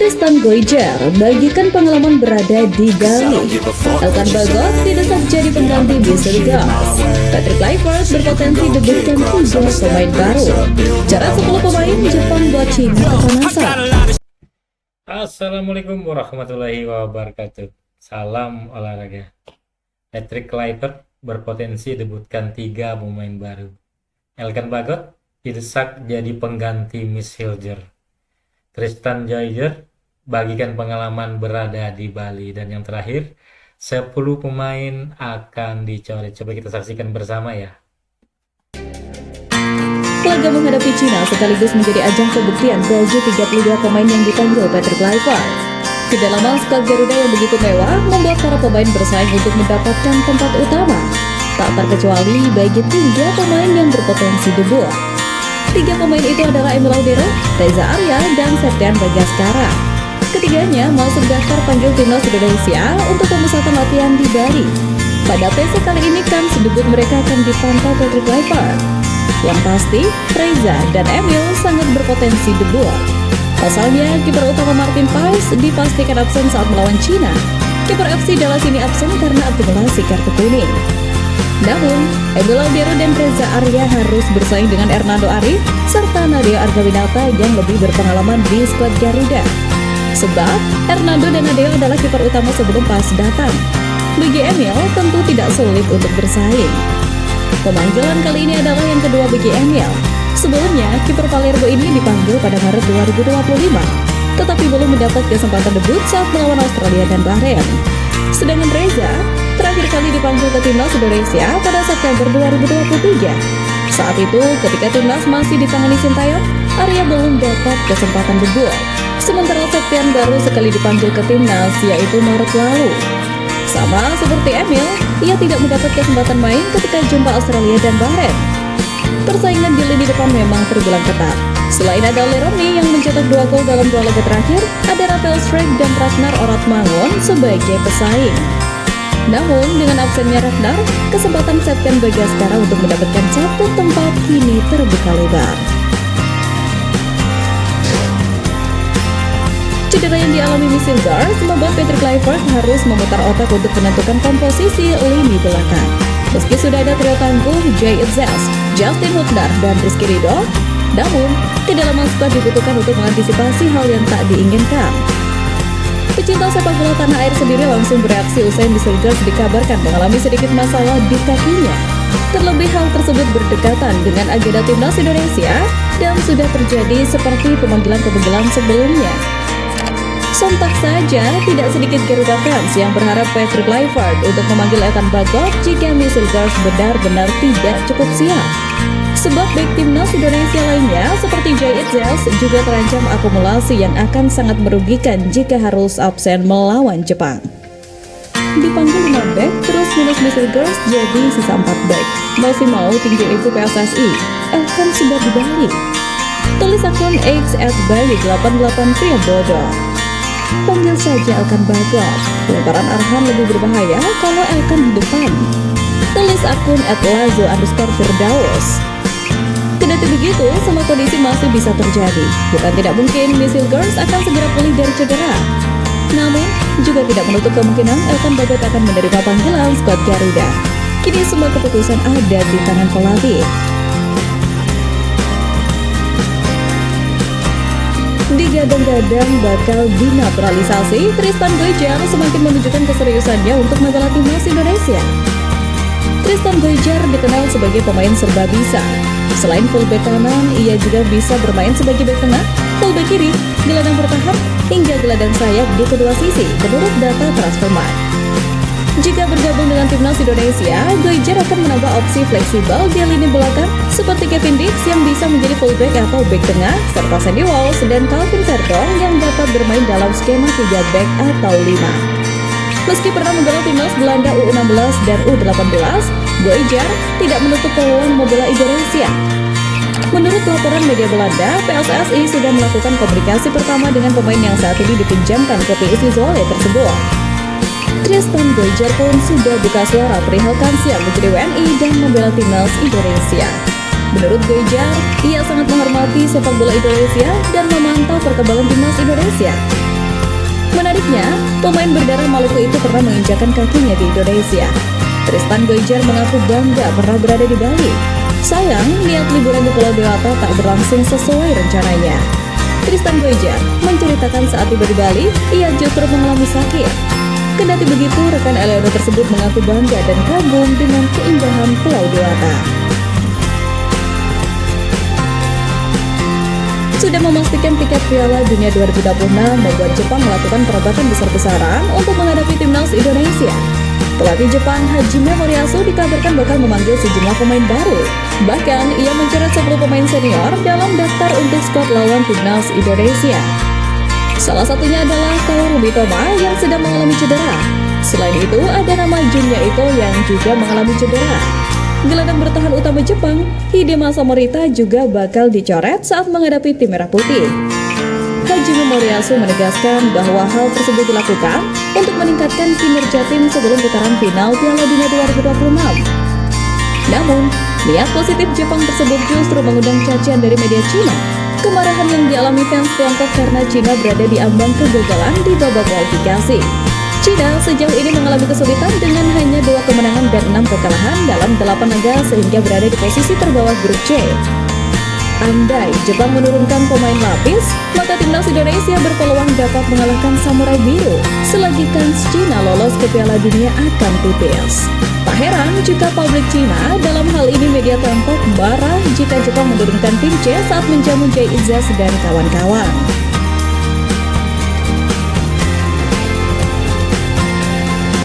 Tristan Goijar bagikan pengalaman berada di Bali. Elkan Bagot didesak jadi pengganti Whistle Girls. Patrick Kluivert berpotensi debutkan 3 pemain baru. Cara 10 pemain Jepang buat Cina kepanasan. Assalamualaikum warahmatullahi wabarakatuh. Salam olahraga. Patrick Kluivert berpotensi debutkan 3 pemain baru. Elkan Bagot didesak jadi pengganti Miss Hilger. Tristan Goijar bagikan pengalaman berada di Bali. Dan yang terakhir, 10 pemain akan dicoret. Coba kita saksikan bersama ya. Laga menghadapi Cina sekaligus menjadi ajang pembuktian bagi 32 pemain yang dipanggil Patrick Kluivert. Kedalaman skuad Garuda yang begitu mewah membuat para pemain bersaing untuk mendapatkan tempat utama. Tak terkecuali bagi 3 pemain yang berpotensi debut. 3 pemain itu adalah Emil Laudero, Reza Arya, dan Septian Bagaskara. Ketiganya masuk daftar panggil timnas Indonesia untuk pemusatan latihan di Bali. Pada PC kali ini kan debut mereka akan dipantau Patrick Kluivert. Yang pasti, Reza dan Emil sangat berpotensi debut. Pasalnya, kiper utama Martin Paes dipastikan absen saat melawan Cina. Kiper FC Dallas ini absen karena akumulasi kartu kuning. Namun, Emil Laudero dan Reza Arya harus bersaing dengan Hernando Arif serta Nadeo Argawinata yang lebih berpengalaman di skuad Garuda. Sebab, Hernando dan Nadeo adalah kiper utama sebelum Paes datang. Bagi Emil tentu tidak sulit untuk bersaing. Pemanggilan kali ini adalah yang kedua bagi Emil. Sebelumnya, kiper Palermo ini dipanggil pada Maret 2025, tetapi belum mendapat kesempatan debut saat melawan Australia dan Bahrain. Sedangkan Reza terakhir kali dipanggil ke timnas Indonesia pada September 2023. Saat itu, ketika timnas masih ditangani Sintayong, Arya belum dapat kesempatan debut. Sementara Septian baru sekali dipanggil ke timnas, yaitu Maret lalu. Sama seperti Emil, ia tidak mendapat kesempatan main ketika jumpa Australia dan Bahrain. Persaingan di lini depan memang terbilang ketat. Selain ada Leroni yang mencetak 2 gol dalam 2 laga terakhir, ada Rafael Strijk dan Ragnar Oratmangun sebagai pesaing. Namun, dengan absennya Ragnar, kesempatan Septian Bagaskara untuk mendapatkan 1 tempat kini terbuka lebar. Cedera yang dialami Miss Hilger membuat Patrick Kluivert harus memutar otak untuk menentukan komposisi lini belakang. Meski sudah ada trio tangguh Jay Itzels, Justin Hutner, dan Rizky Ridho, namun kedalaman skuad dibutuhkan untuk mengantisipasi hal yang tak diinginkan. Pecinta sepak bola tanah air sendiri langsung bereaksi usai Miss Hilger dikabarkan mengalami sedikit masalah di kakinya. Terlebih hal tersebut berdekatan dengan agenda timnas Indonesia dan sudah terjadi seperti pemanggilan-pemanggilan sebelumnya. Sontak saja, tidak sedikit Garuda fans yang berharap Patrick Kluivert untuk memanggil Elkan Bagot jika Miss Hilger benar-benar tidak cukup siap. Sebab back timnas Indonesia lainnya seperti Jay Itzels juga terancam akumulasi yang akan sangat merugikan jika harus absen melawan Jepang. Dipanggil 5 back, terus minus Miss Hilger jadi sisa 4 back. Masih mau tinggi itu PSSI, Elkan sudah dibalik. Tulis akun X@bayi88 pria bodoh. Panggil saja Elkan Bagot. Pelemparan Arhan lebih berbahaya kalau Elkan di depan. Tulis akun @lazo_firdaus. Kendati begitu, semua kondisi masih bisa terjadi. Bukan tidak mungkin Miss Hilger akan segera pulih dari cedera. Namun, juga tidak menutup kemungkinan Elkan Bagot akan menerima panggilan skuad Garuda. Kini semua keputusan ada di tangan pelatih. Digadang-gadang bakal dinaturalisasi, Tristan Goijar semakin menunjukkan keseriusannya untuk membela timnas Indonesia. Tristan Goijar dikenal sebagai pemain serba bisa. Selain fullback kanan, ia juga bisa bermain sebagai bek tengah, fullback kiri, gelandang bertahan, hingga gelandang sayap di kedua sisi, menurut data Transfermarkt. Jika bergabung dengan timnas Indonesia, Goijar akan menambah opsi fleksibel di lini belakang seperti Kevin Dix yang bisa menjadi fullback atau bek tengah, serta Sandy Walsh dan Calvin Verdong yang dapat bermain dalam skema 3 back atau 5. Meski pernah membela timnas Belanda U16 dan U18, Goijar tidak menutup peluang membela Indonesia. Menurut laporan media Belanda, PSSI sudah melakukan komunikasi pertama dengan pemain yang saat ini dipinjamkan ke PSV Zwolle tersebut. Tristan Goijar pun sudah buka suara perihal siap menjadi WNI dan membela timnas Indonesia. Menurut Goijar, ia sangat menghormati sepak bola Indonesia dan memantau perkembangan timnas Indonesia. Selanjutnya, pemain berdarah Maluku itu pernah menginjakan kakinya di Indonesia. Tristan Goijar mengaku bangga pernah berada di Bali. Sayang, niat liburan di Pulau Dewata tak berlangsung sesuai rencananya. Tristan Goijar menceritakan saat tiba di Bali, ia justru mengalami sakit. Kendati begitu, rekan Eliono tersebut mengaku bangga dan kagum dengan keindahan Pulau Dewata. Sudah memastikan tiket Piala Dunia 2026 membuat Jepang melakukan perobatan besar-besaran untuk menghadapi timnas Indonesia. Pelatih Jepang Hajime Moriyasu dikabarkan bakal memanggil sejumlah pemain baru. Bahkan, ia mencoret 10 pemain senior dalam daftar untuk skuad lawan timnas Indonesia. Salah satunya adalah kawan Ruby Toma yang sedang mengalami cedera. Selain itu, ada nama Junya Ito yang juga mengalami cedera. Gelandang bertahan utama Jepang, Hidemasa Morita juga bakal dicoret saat menghadapi tim Merah Putih. Hajime Moriyasu menegaskan bahwa hal tersebut dilakukan untuk meningkatkan kinerja tim sebelum putaran final Piala Dunia 2026. Namun, niat positif Jepang tersebut justru mengundang cacian dari media Cina. Kemarahan yang dialami fans Tiongkok karena Cina berada di ambang kegagalan di babak kualifikasi. Cina sejauh ini mengalami kesulitan dengan hanya 2 kemenangan dan 6 kekalahan dalam 8 laga sehingga berada di posisi terbawah grup C. Andai Jepang menurunkan pemain lapis, maka timnas Indonesia berpeluang dapat mengalahkan Samurai Biru selagi kans Cina lolos ke Piala Dunia akan tipis. Tak heran jika publik Cina, dalam hal ini media Tiongkok, marah jika Jepang menurunkan tim C saat menjamu Jay Izzas dan kawan-kawan.